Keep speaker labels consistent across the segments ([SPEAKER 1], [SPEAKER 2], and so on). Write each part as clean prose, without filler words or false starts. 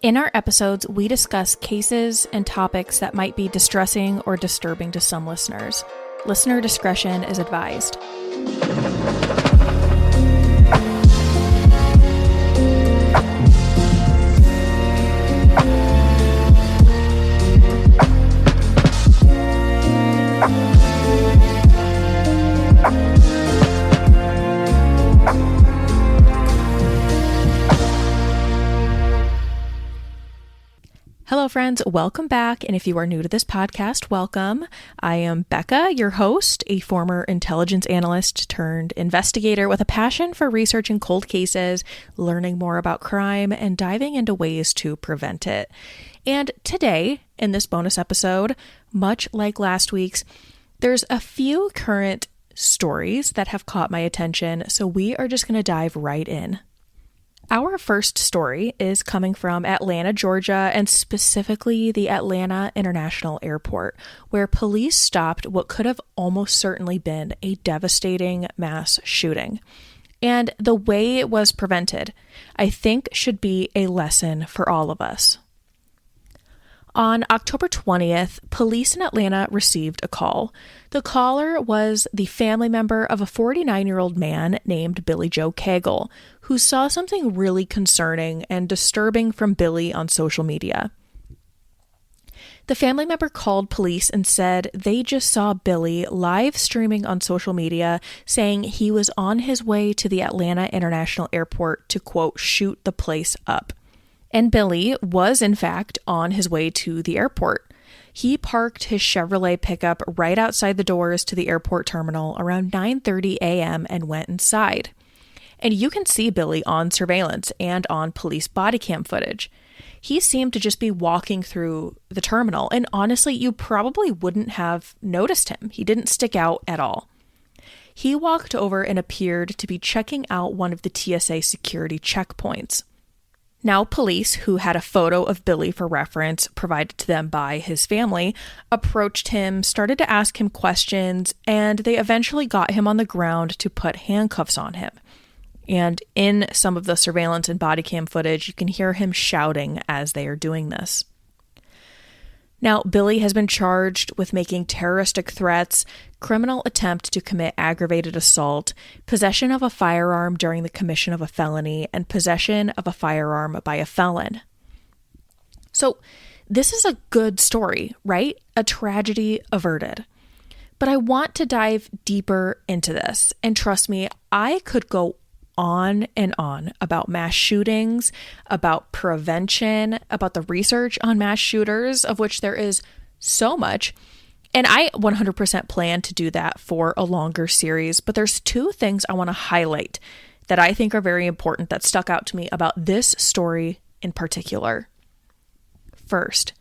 [SPEAKER 1] In our episodes, we discuss cases and topics that might be distressing or disturbing to some listeners. Listener discretion is advised. Hello, friends. Welcome back. And if you are new to this podcast, welcome. I am Becca, your host, a former intelligence analyst turned investigator with a passion for researching cold cases, learning more about crime, and diving into ways to prevent it. And today, in this bonus episode, much like last week's, there's a few current stories that have caught my attention, so we are just going to dive right in. Our first story is coming from Atlanta, Georgia, and specifically the Atlanta International Airport, where police stopped what could have almost certainly been a devastating mass shooting. And the way it was prevented, I think, should be a lesson for all of us. On October 20th, police in Atlanta received a call. The caller was the family member of a 49-year-old man named Billy Joe Cagle, who saw something really concerning and disturbing from Billy on social media. The family member called police and said they just saw Billy live streaming on social media saying he was on his way to the Atlanta International Airport to, quote, shoot the place up. And Billy was, in fact, on his way to the airport. He parked his Chevrolet pickup right outside the doors to the airport terminal around 9:30 a.m. and went inside. And you can see Billy on surveillance and on police body cam footage. He seemed to just be walking through the terminal, and honestly, you probably wouldn't have noticed him. He didn't stick out at all. He walked over and appeared to be checking out one of the TSA security checkpoints. Now, police, who had a photo of Billy for reference provided to them by his family, approached him, started to ask him questions, and they eventually got him on the ground to put handcuffs on him. And in some of the surveillance and body cam footage, you can hear him shouting as they are doing this. Now, Billy has been charged with making terroristic threats, criminal attempt to commit aggravated assault, possession of a firearm during the commission of a felony, and possession of a firearm by a felon. So, this is a good story, right? A tragedy averted. But I want to dive deeper into this. And trust me, I could go on and on about mass shootings, about prevention, about the research on mass shooters, of which there is so much. And I 100% plan to do that for a longer series. But there's two things I want to highlight that I think are very important that stuck out to me about this story in particular. First,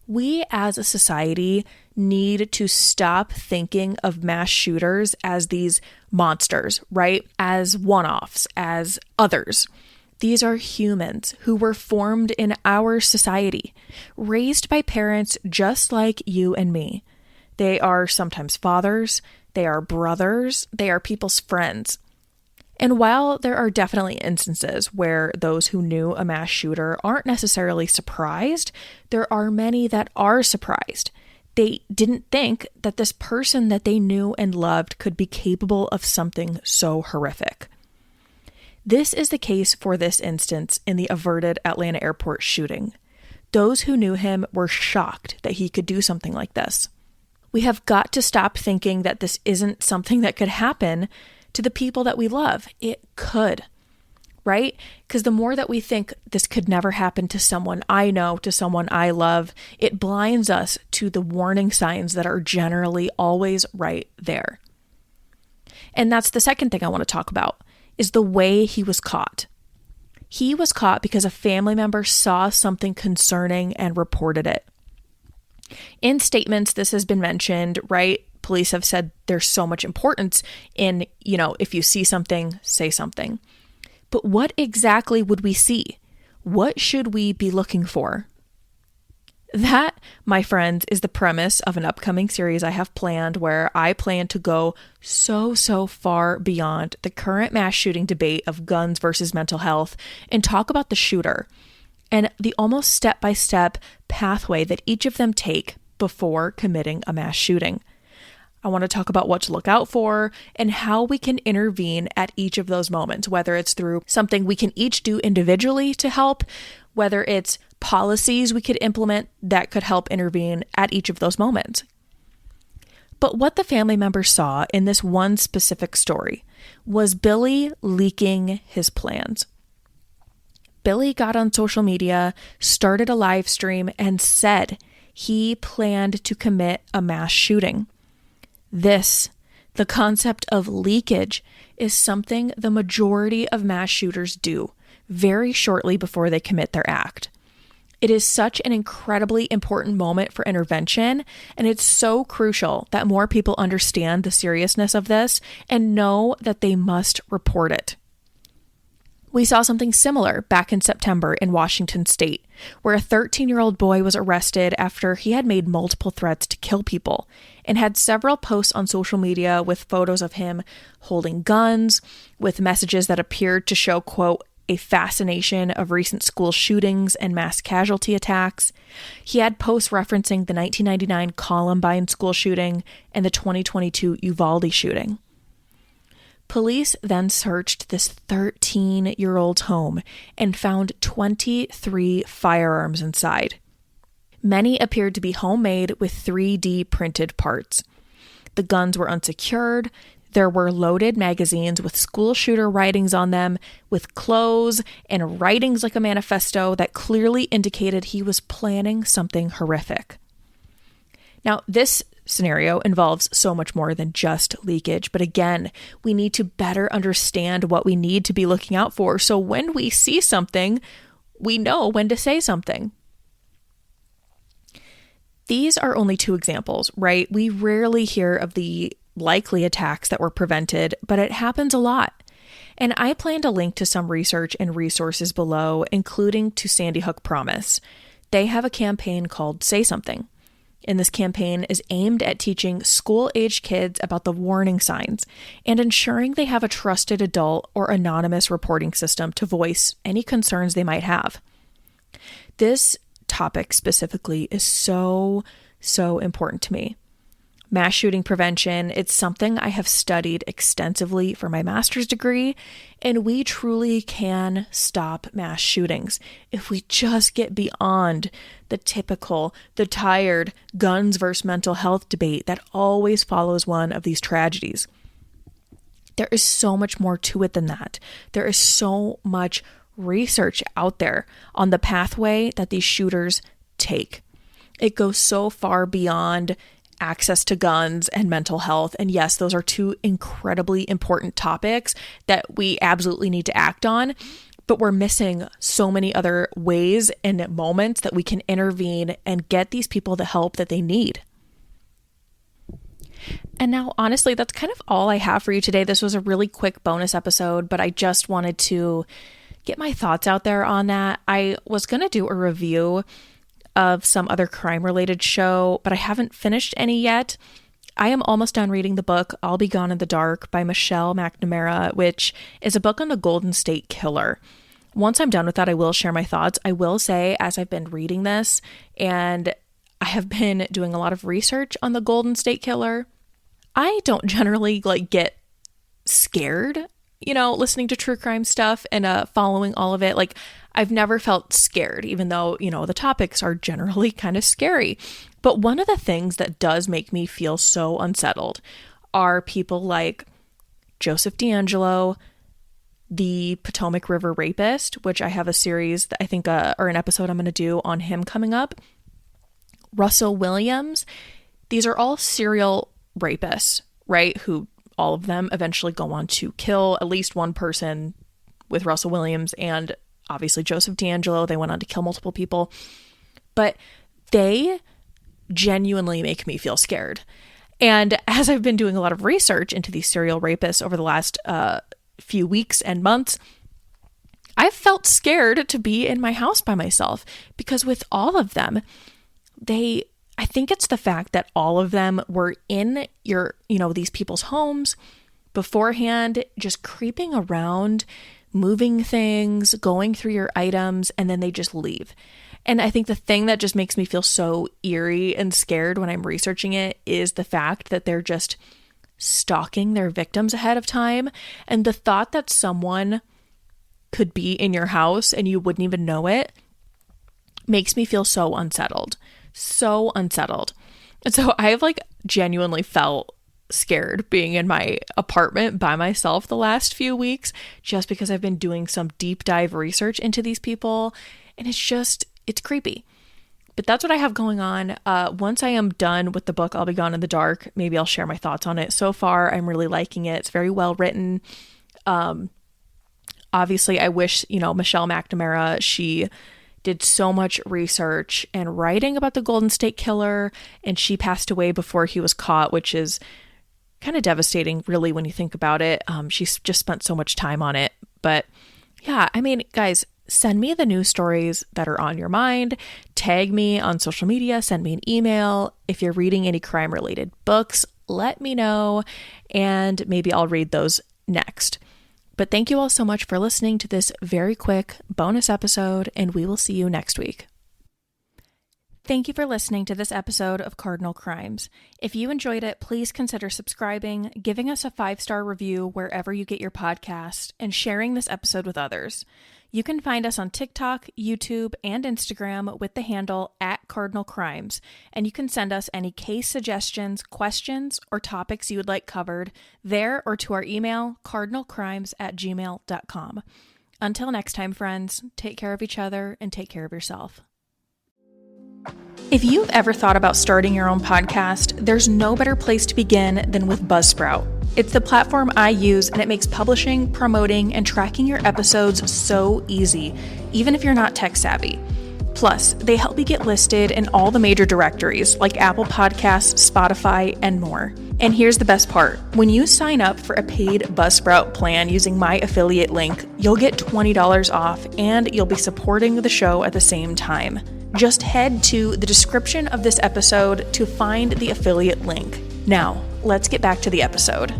[SPEAKER 1] we as a society need to stop thinking of mass shooters as these monsters, right? As one-offs, as others. These are humans who were formed in our society, raised by parents just like you and me. They are sometimes fathers, they are brothers, they are people's friends. And while there are definitely instances where those who knew a mass shooter aren't necessarily surprised, there are many that are surprised. They didn't think that this person that they knew and loved could be capable of something so horrific. This is the case for this instance in the averted Atlanta airport shooting. Those who knew him were shocked that he could do something like this. We have got to stop thinking that this isn't something that could happen to the people that we love. It could, right? Because the more that we think this could never happen to someone I know, to someone I love, it blinds us to the warning signs that are generally always right there. And that's the second thing I want to talk about, is the way he was caught. He was caught because a family member saw something concerning and reported it. In statements, this has been mentioned, right? Police have said there's so much importance in, if you see something, say something. But what exactly would we see? What should we be looking for? That, my friends, is the premise of an upcoming series I have planned where I plan to go so far beyond the current mass shooting debate of guns versus mental health and talk about the shooter and the almost step-by-step pathway that each of them take before committing a mass shooting. I want to talk about what to look out for and how we can intervene at each of those moments, whether it's through something we can each do individually to help, whether it's policies we could implement that could help intervene at each of those moments. But what the family members saw in this one specific story was Billy leaking his plans. Billy got on social media, started a live stream, and said he planned to commit a mass shooting. This, the concept of leakage, is something the majority of mass shooters do very shortly before they commit their act. It is such an incredibly important moment for intervention, and it's so crucial that more people understand the seriousness of this and know that they must report it. We saw something similar back in September in Washington state, where a 13-year-old boy was arrested after he had made multiple threats to kill people and had several posts on social media with photos of him holding guns, with messages that appeared to show, quote, a fascination of recent school shootings and mass casualty attacks. He had posts referencing the 1999 Columbine school shooting and the 2022 Uvalde shooting. Police then searched this 13-year-old's home and found 23 firearms inside. Many appeared to be homemade with 3D printed parts. The guns were unsecured. There were loaded magazines with school shooter writings on them, with clothes and writings like a manifesto that clearly indicated he was planning something horrific. Now, this scenario involves so much more than just leakage, but again, we need to better understand what we need to be looking out for, so when we see something, we know when to say something. These are only two examples, right? We rarely hear of the likely attacks that were prevented, but it happens a lot. And I plan to link to some research and resources below, including to Sandy Hook Promise. They have a campaign called Say Something. And this campaign is aimed at teaching school-aged kids about the warning signs and ensuring they have a trusted adult or anonymous reporting system to voice any concerns they might have. This topic specifically is so important to me. Mass shooting prevention, it's something I have studied extensively for my master's degree, and we truly can stop mass shootings if we just get beyond the tired guns versus mental health debate that always follows one of these tragedies. There is so much more to it than that. There is so much research out there on the pathway that these shooters take. It goes so far beyond access to guns and mental health. And yes, those are two incredibly important topics that we absolutely need to act on, but we're missing so many other ways and moments that we can intervene and get these people the help that they need. And now, honestly, that's kind of all I have for you today. This was a really quick bonus episode, but I just wanted to get my thoughts out there on that. I was going to do a review of some other crime-related show, but I haven't finished any yet. I am almost done reading the book I'll Be Gone in the Dark by Michelle McNamara, which is a book on the Golden State Killer. Once I'm done with that, I will share my thoughts. I will say, as I've been reading this, and I have been doing a lot of research on the Golden State Killer, I don't generally get scared, listening to true crime stuff and following all of it. I've never felt scared, even though, the topics are generally kind of scary. But one of the things that does make me feel so unsettled are people like Joseph D'Angelo, the Potomac River rapist, which I have a series that I think, or an episode I'm going to do on him coming up. Russell Williams. These are all serial rapists, right? Who all of them eventually go on to kill at least one person. With Russell Williams and obviously Joseph D'Angelo, they went on to kill multiple people, but they genuinely make me feel scared. And as I've been doing a lot of research into these serial rapists over the last few weeks and months, I've felt scared to be in my house by myself, because with all of them, I think it's the fact that all of them were in these people's homes beforehand, just creeping around, moving things, going through your items, and then they just leave. And I think the thing that just makes me feel so eerie and scared when I'm researching it is the fact that they're just stalking their victims ahead of time. And the thought that someone could be in your house and you wouldn't even know it makes me feel so unsettled. So unsettled. And so I have like genuinely felt scared being in my apartment by myself the last few weeks, just because I've been doing some deep dive research into these people. And it's creepy. But that's what I have going on. Once I am done with the book, I'll Be Gone in the Dark. Maybe I'll share my thoughts on it. So far, I'm really liking it. It's very well written. Obviously, I wish, Michelle McNamara, she did so much research and writing about the Golden State Killer, and she passed away before he was caught, which is kind of devastating, really, when you think about it. She's just spent so much time on it. But yeah, I mean, guys, send me the news stories that are on your mind. Tag me on social media. Send me an email. If you're reading any crime-related books, let me know, and maybe I'll read those next. But thank you all so much for listening to this very quick bonus episode, and we will see you next week. Thank you for listening to this episode of Cardinal Crimes. If you enjoyed it, please consider subscribing, giving us a 5-star review wherever you get your podcast, and sharing this episode with others. You can find us on TikTok, YouTube, and Instagram with the handle @CardinalCrimes, and you can send us any case suggestions, questions, or topics you would like covered there or to our email, cardinalcrimes@gmail.com. Until next time, friends, take care of each other and take care of yourself. If you've ever thought about starting your own podcast, there's no better place to begin than with Buzzsprout. It's the platform I use, and it makes publishing, promoting, and tracking your episodes so easy, even if you're not tech savvy. Plus, they help you get listed in all the major directories like Apple Podcasts, Spotify, and more. And here's the best part. When you sign up for a paid Buzzsprout plan using my affiliate link, you'll get $20 off, and you'll be supporting the show at the same time. Just head to the description of this episode to find the affiliate link. Now, let's get back to the episode.